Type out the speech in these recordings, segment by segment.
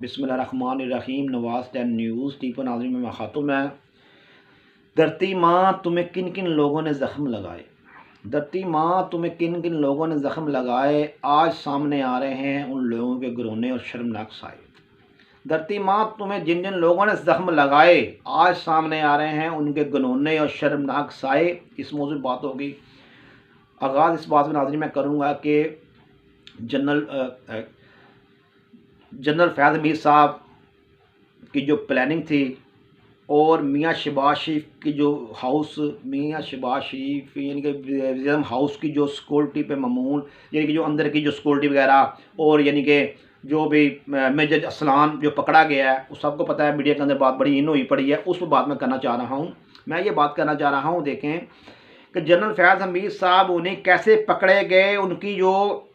बिस्मिल्लाहिर्रहमानिर्रहीम। नवाज़ 10 न्यूज़ टीपो नाज़रीन में खातूम है। धरती माँ तुम्हें किन किन लोगों ने ज़ख्म लगाए, धरती माँ तुम्हें किन किन लोगों ने ज़ख्म लगाए, आज सामने आ रहे हैं उन लोगों के घरोने और शर्मनाक साए। धरती माँ तुम्हें जिन जिन लोगों ने ज़ख्म लगाए, आज सामने आ रहे हैं उनके घनौने और शर्मनाक साए। इस मौजूद पर बात होगी। आगाज़ इस बात में नाज़रीन मैं करूँगा कि जनरल फैज़ मीर साहब की जो प्लानिंग थी और मियाँ शहबाज शरीफ की जो हाउस, मियाँ शहबाज शरीफ यानी कि वज़ीर हाउस की जो सिक्योरिटी पे मामूल, यानी कि जो अंदर की जो सिक्योरिटी वगैरह, और यानी कि जो भी मेजर असलान जो पकड़ा गया है, उस सबको पता है, मीडिया के अंदर बात बड़ी इन हुई पड़ी है, उस पर बात मैं करना चाह रहा हूँ। मैं ये बात करना चाह रहा हूँ, देखें कि जनरल फैज़ हमीद साहब उन्हें कैसे पकड़े गए, उनकी जो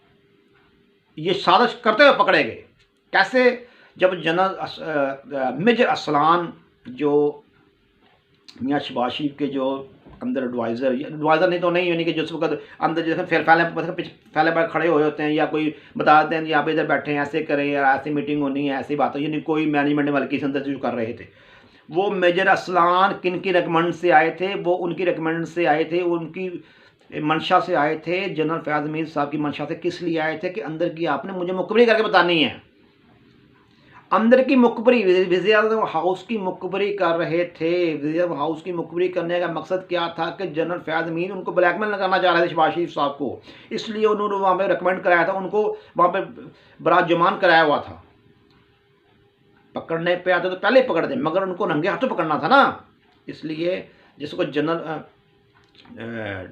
ये साजिश करते हुए पकड़े गए कैसे। जब जनरल मेजर असलान जो मियाँ शहबाज शरीफ के जो अंदर एडवाइज़र नहीं तो नहीं, यानी कि जिस वक्त अंदर जैसे फिर फैले पर खड़े हुए होते हैं या कोई बता देते हैं कि आप इधर बैठे हैं, ऐसे करें या ऐसी मीटिंग होनी है, ऐसी बात हो, यानी कोई मैनेजमेंट वाले किसी अंदर जो कर रहे थे, वो मेजर असलान किन की रिकमेंड से आए थे, वो उनकी रिकमेंड से आए थे, उनकी मंशा से आए थे। जनरल फैज़ मीर साहब की मंशा से किस लिए आए थे कि अंदर की आपने मुझे मुखबरी करके बतानी है। अंदर की मुखबरी, वज़ीर आज़म हाउस की मुखबरी कर रहे थे। वज़ीर आज़म हाउस की मुखबरी करने का मकसद क्या था कि जनरल फैज़ मीर उनको ब्लैकमेल करना चाह रहे थे शहबाज शरीफ साहब को, इसलिए उन्होंने वहाँ पे रिकमेंड कराया था, उनको वहाँ पे बरात जमान कराया हुआ था। पकड़ने पे आते तो पहले ही पकड़ दे, मगर उनको नंगे हाथों पकड़ना था ना, इसलिए जिसको general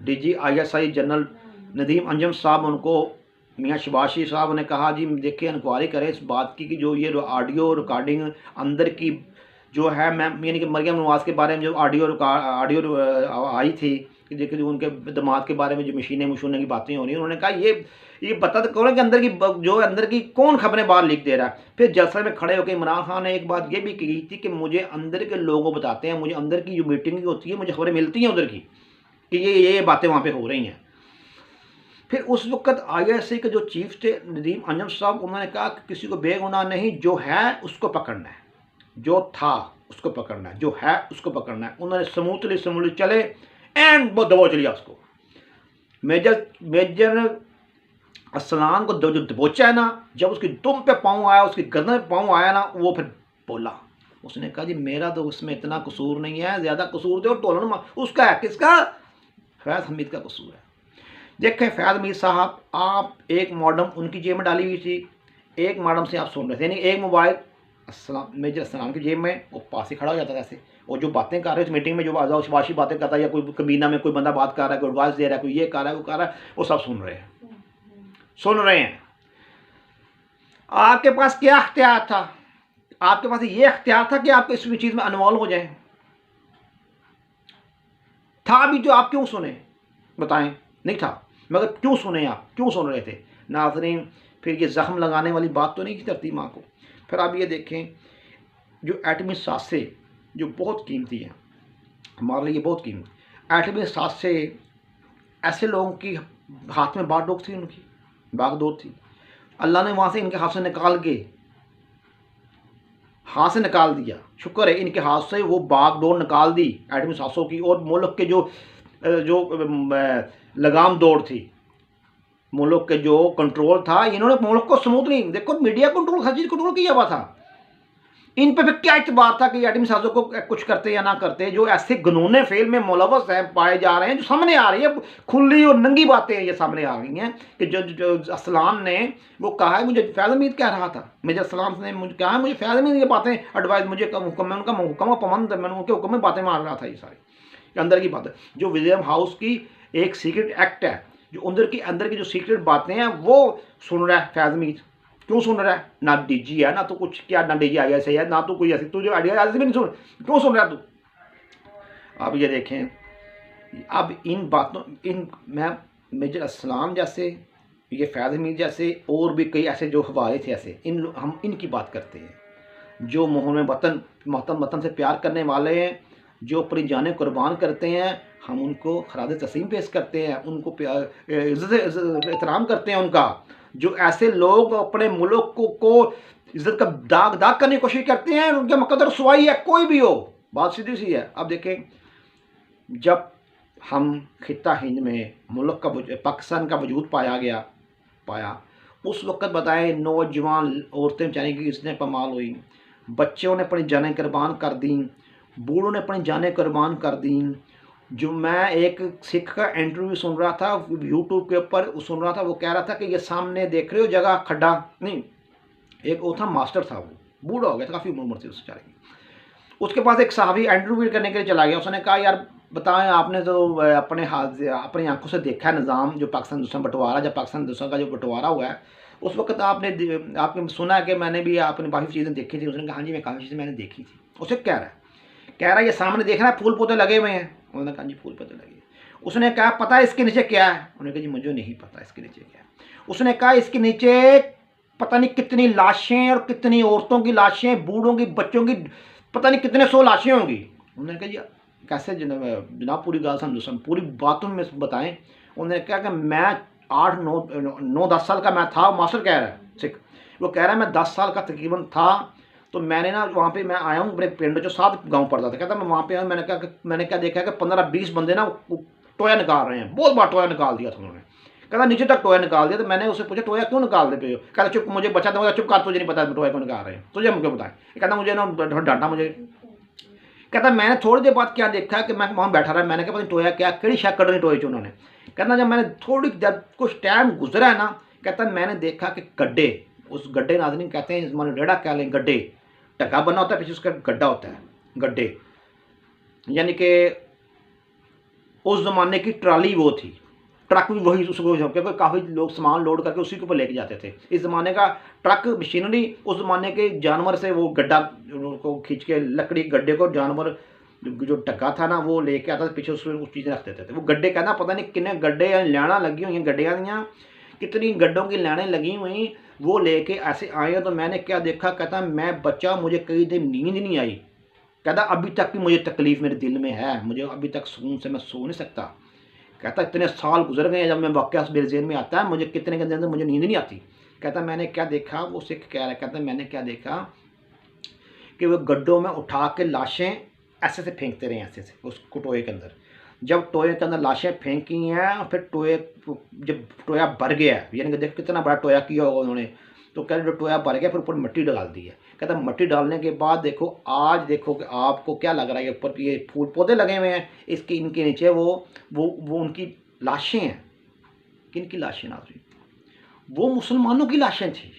DGISI general Nadeem Anjum साहब, उनको मियाँ शहबाज शरीफ साहब ने कहा जी देखिए इंक्वायरी करें इस बात की कि जो ये ऑडियो रिकॉर्डिंग अंदर की जो है, मैं यानी कि मरियम नवाज़ के बारे में जो ऑडियो आई थी कि देखिए जो उनके दामाद के बारे में जो मशीनें की बातें हो रही हैं, उन्होंने कहा ये बता तो कौन है कि अंदर की कौन खबरें बाहर लीक दे रहा है। फिर जलसे में खड़े होकर इमरान खान ने एक बात ये भी की थी कि मुझे अंदर के लोगों बताते हैं, मुझे अंदर की जो मीटिंग होती है, मुझे खबरें मिलती हैं उधर की कि ये बातें वहाँ पे हो रही हैं। फिर उस वक्त ISI के जो चीफ थे नदीम अंजम साहब, उन्होंने कहा कि किसी को बेगुनाह नहीं, जो है उसको पकड़ना है, जो था उसको पकड़ना है, जो है उसको पकड़ना है। उन्होंने समूथली चले एंड वो दबोच लिया उसको। मेजर असलान को जो दबोचा है ना, जब उसकी दुम पे पाँव आया, उसकी गर्दन पे पाँव आया ना, वो फिर बोला, उसने कहा जी मेरा तो उसमें इतना कसूर नहीं है, ज़्यादा कसूर थे और टोलन उसका है। किसका? फैज़ हमीद का कसूर है। देखें फैज़ हमीद साहब, आप एक मॉडम उनकी जेब में डाली हुई थी, एक मॉडम से आप सुन रहे थे, यानी एक मोबाइल मेजर असलाम की जेब में, वो पास ही खड़ा हो जाता था ऐसे, और जो बातें कर रहे हैं उस मीटिंग में, जो शबाशी बातें करता है या कोई कमीना में कोई बंदा बात कर रहा है, कोई एडवाइस दे रहा है, कोई ये कर रहा है, वो कर रहा है, वो सब सुन रहे हैं। आपके पास क्या अख्तियार था? आपके पास ये अख्तियार था कि आप इस चीज़ में इन्वॉल्व हो जाएं? था भी, जो आप क्यों सुने बताएं? नहीं था, मगर क्यों सुने? आप क्यों सुन रहे थे नाज़रीन? फिर ये ज़ख्म लगाने वाली बात तो नहीं की धरती माँ को। फिर आप ये देखें, जो एटमी सासे जो बहुत कीमती है हमारे लिए, बहुत कीमती एटमी सासे, ऐसे लोगों की हाथ में बागडोर थी, उनकी बागडोर थी, अल्लाह ने वहाँ से इनके हाथ से निकाल दिया। शुक्र है इनके हाथ से वो बागडोर निकाल दी एटमी सासों की, और मुल्क के जो लगाम दौड़ थी, मुल्क के जो कंट्रोल था, इन्होंने मुल्क को स्मूथली, देखो मीडिया कंट्रोल, हर चीज़ कंट्रोल किया हुआ था। इन पे फिर क्या इतबार था कि एटमी साजों को कुछ करते या ना करते? जो ऐसे घनौने फेल में मुलव्वस हैं पाए जा रहे हैं, जो सामने आ रही है, खुली और नंगी बातें ये सामने आ रही हैं कि जो असलान ने वो कहा है, मुझे फैज़ हमीद कह रहा था, मेजर असलान ने मुझे कहा है, मुझे फैज़ हमीद ये बातें एडवाइस, मुझे हुक्म में उनका हुक्म पाबंद, मैंने उनके हुक्म में बातें मार रहा था। ये सारी अंदर की बातें, जो वज़ीर हाउस की एक सीक्रेट एक्ट है, जो अंदर की जो सीक्रेट बातें हैं वो सुन रहा है फैज़ हमीद। क्यों सुन रहा है? ना DG है, ना तो कुछ क्या, ना DGISI है, ना तो कोई ऐसी, तुझे आइडिया भी नहीं सुन, क्यों सुन रहा है तू? आप ये देखें, अब इन बातों, मैं मेजर असलाम जैसे, ये फैज़ हमीद जैसे, और भी कई ऐसे जो हवाले थे ऐसे, हम इनकी बात करते हैं, जो मोहन वतन से प्यार करने वाले हैं, जो अपनी जानें कुर्बान करते हैं, हम उनको खराज तस्लीम पेश करते हैं, उनको इज़्ज़त एहतराम करते हैं उनका। जो ऐसे लोग अपने मुल्क को इज्जत का दाग दाग करने की कोशिश करते हैं, उनके मुकद्दर रसवाई है, कोई भी हो। बात सीधी सी है। अब देखें, जब हम खिता हिंद में मुल्क का पाकिस्तान का वजूद पाया, उस वक्त बताएं नौजवान औरतें बेचारी की किसने पमाल हुई, बच्चों ने अपनी जानें कुर्बान कर दी, बूढ़ों ने अपनी जानें कुर्बान कर दी। जो मैं एक सिख का इंटरव्यू सुन रहा था यूट्यूब के ऊपर, सुन रहा था, वो कह रहा था कि ये सामने देख रहे हो जगह खड्डा नहीं, एक वो था मास्टर था, वो बूढ़ा हो गया था, काफ़ी उम्र थी उस बेचारे की। उसके पास एक साहबी इंटरव्यू करने के लिए चला गया। उसने कहा यार बताएं, आपने तो अपने हाथ से अपनी आंखों से देखा है निज़ाम जो पाकिस्तान हिंदुस्तान बंटवारा, जब पाकिस्तान हिंदुस्तान का जो बंटवारा हुआ है उस वक्त आपने सुना है कि मैंने भी आपने काफ़ी चीज़ें देखी थी। उसने कहा हाँ जी मैं काफ़ी चीज़ें मैंने देखी थी। उसे कह रहा है ये सामने देख रहा है फूल पौधे लगे हुए हैं। उन्होंने कहा जी फूल पौधे लगे। उसने कहा पता है इसके नीचे क्या है? उन्होंने कहा जी मुझे नहीं पता इसके नीचे क्या है। उसने कहा इसके नीचे पता नहीं कितनी लाशें और कितनी औरतों की लाशें, बूढ़ों की, बच्चों की, पता नहीं कितने 100 लाशें होंगी। उन्होंने कहा जी कैसे जनाब पूरी गाल समझो, पूरी बातों में बताएं। उन्होंने कहा कि मैं 8-9-10 साल का मैं था। मास्टर कह रहा है सिख, वो कह रहा है मैं 10 साल का तकरीबन था, तो मैंने ना वहाँ पे मैं आया हूँ अपने पिंड जो 7 गाँव पड़ता था। कहता मैं वहाँ पे आया, मैंने क्या देखा कि 15-20 बंदे ना टोया निकाल रहे हैं, बहुत बड़ा टोया निकाल दिया था उन्होंने। कहता नीचे तक टोया निकाल दिया। तो मैंने उससे पूछा टोया क्यों निकाल दे पे हो? कहता चुप, मुझे बचा दूंगा, चुप कर, तुझे नहीं पता टोया क्यों निकाल रहे हैं, तुझे हम क्यों बताएं। कहता मुझे ना डांटा मुझे। कहता मैंने थोड़ी देर बाद क्या देखा कि मैं वहाँ बैठा रहा, मैंने कहा पता टोया क्या कड़ी शक कर रही टोए च उन्होंने। कहता जब मैंने थोड़ी जब कुछ टाइम गुजरा है ना, कहता मैंने देखा कि गड्ढे, उस गड्ढे नाज़रीन कहते हैं मान रेड़ा कह लें, गड्ढे टका बना होता है, पीछे उसका गड्ढा होता है, गड्ढे यानी कि उस ज़माने की ट्राली वो थी, ट्रक भी वही उसको, क्योंकि काफ़ी लोग सामान लोड करके उसी के ऊपर लेके जाते थे। इस ज़माने का ट्रक मशीनरी, उस ज़माने के जानवर से वो गड्ढा को खींच के लकड़ी गड्ढे को जानवर जो टक्का था ना वो लेके आता था, पीछे उसमें कुछ चीज़ें रख देते थे। वो गड्ढे कहना पता नहीं कितने गड्ढे या लैना लगी हुई हैं, गड्ढियाँ दियाँ कितनी गड्ढों की लैनें लगी हुई, वो लेके ऐसे आए। तो मैंने क्या देखा, कहता मैं बच्चा, मुझे कई दिन नींद नहीं आई। कहता अभी तक भी मुझे तकलीफ़ मेरे दिल में है, मुझे अभी तक सुकून से मैं सो नहीं सकता। कहता इतने साल गुजर गए, जब मैं वाक़या मेरे ज़हन में आता है मुझे कितने के अंदर मुझे नींद नहीं आती। कहता मैंने क्या देखा, वो सिख कह रहा है, कहता मैंने क्या देखा कि वो गड्ढों में उठा के लाशें ऐसे से फेंकते रहे, ऐसे से उस टोए के अंदर। जब टोए के अंदर लाशें फेंकी हैं, फिर टोए जब टोया भर गया, यानी कि देख कितना बड़ा टोया किया होगा उन्होंने, तो कह रहे जो टोया भर गया फिर ऊपर मिट्टी डाल दी है। कहता मट्टी डालने के बाद देखो, आज देखो कि आपको क्या लग रहा है, ऊपर ये फूल पौधे लगे हुए हैं, इसके इनके नीचे वो उनकी लाशें हैं। किन की लाशें नाज़रीन? वो मुसलमानों की लाशें थी,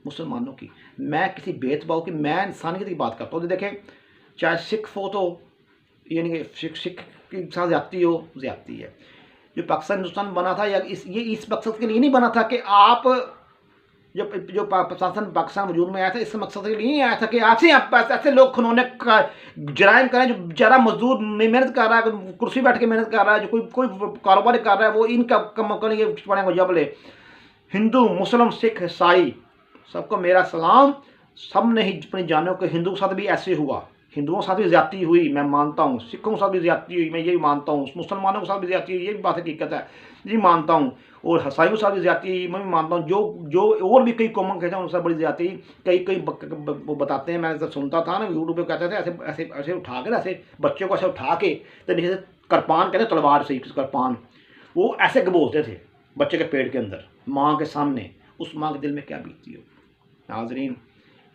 मुसलमानों की। मैं किसी भेदभाव की, मैं इंसानियत की बात करता हूँ। देखें चाहे सिख हो, तो यानी कि सिख की साथ ज़्यादती हो, ज़्यादती है। जो पाकिस्तान हिंदुस्तान बना था या इस मकसद के लिए नहीं बना था कि आप जो पाकिस्तान वजूद में आया था, इस मकसद के लिए नहीं आया था कि आपसे ऐसे लोग खिलौने का जराइम करें। जो बेचारा मजदूर मेहनत कर रहा है, कुर्सी बैठ के मेहनत कर रहा है, जो कोई कारोबार कर रहा है, वो इनका कम करेंगे पड़ेंगे जब ले। हिंदू, मुस्लिम, सिख, ईसाई, सबको मेरा सलाम। सब ने ही अपनी जानों के, हिंदुओं के साथ भी ऐसे हुआ, हिंदुओं के साथ भी ज़्यादती हुई, मैं मानता हूँ। सिखों के साथ भी ज़्यादती हुई, मैं ये भी मानता हूँ। मुसलमानों के साथ भी ज़्यादती हुई, ये भी बात हकीकत है, ये मानता हूँ। और ईसाइयों के साथ भी ज़्यादती हुई, मैं भी मानता हूँ। जो और भी कई कौमें कहते हैं उनके साथ बड़ी ज़्यादती। कई वो बताते हैं, मैं जब सुनता था ना यूट्यूब पे, कहते थे ऐसे ऐसे ऐसे उठा के, ऐसे बच्चों को ऐसे उठा के, तो नीचे से कृपान कहते, तलवार से कृपान, वो ऐसे बोलते थे बच्चे के पेट के अंदर, माँ के सामने। उस माँ के दिल में क्या बीतती हो नाज़रीन।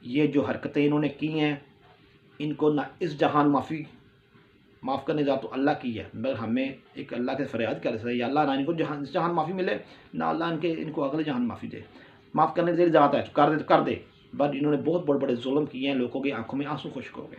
ये जो हरकतें इन्होंने की हैं, इनको ना इस जहान माफ़ करने जा तो अल्लाह की है, मगर हमें एक अल्लाह के फरियाद कर रहे या अल्लाह ना इनको इस जहान माफ़ी मिले, ना अल्लाह इनको अगले जहान माफ़ी दे। माफ़ करने के लिए ज़्यादा है, कर दे। बट इन्होंने बहुत बड़े बड़े जुल्म किए हैं, लोगों की आंखों में आंसू खुश्क हो गए।